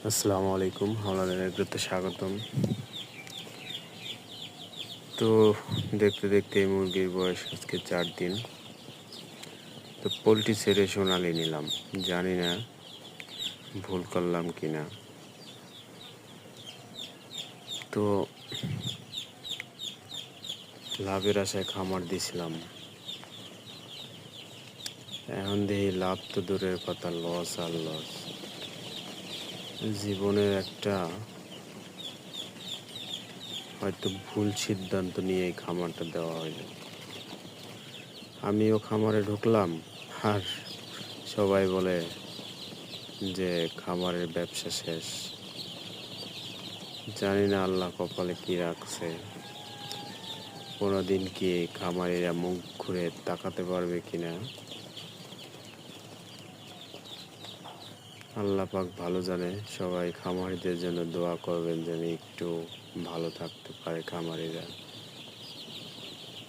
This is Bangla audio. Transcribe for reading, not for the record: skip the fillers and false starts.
আসসালামু আলাইকুম, হাওলাদার এগ্রোতে স্বাগতম। তো দেখতে দেখতে এই মুরগির বয়স আজকে 4 দিন। তো পোলট্রি ছেড়ে সোনালি নিলাম, জানি না ভুল করলাম কিনা। তো লাভের আশায় খামার দিছিলাম, এখন দেখি লাভ তো দূরের কথা, লস আর লস। জীবনের একটা হয়তো ভুল সিদ্ধান্ত নিয়ে এই খামারটা দেওয়া হইলো। আমিও খামারে ঢুকলাম আর সবাই বলে যে খামারের ব্যবসা শেষ। জানি না আল্লাহ কপালে কি রাখছে, কোনোদিন কি খামারিরা মুখ ঘুরে তাকাতে পারবে কিনা আল্লাহ পাক ভালো জানে। সবাই খামারিদের জন্য দোয়া করবেন যেন একটু ভালো থাকতে পারে খামারিরা।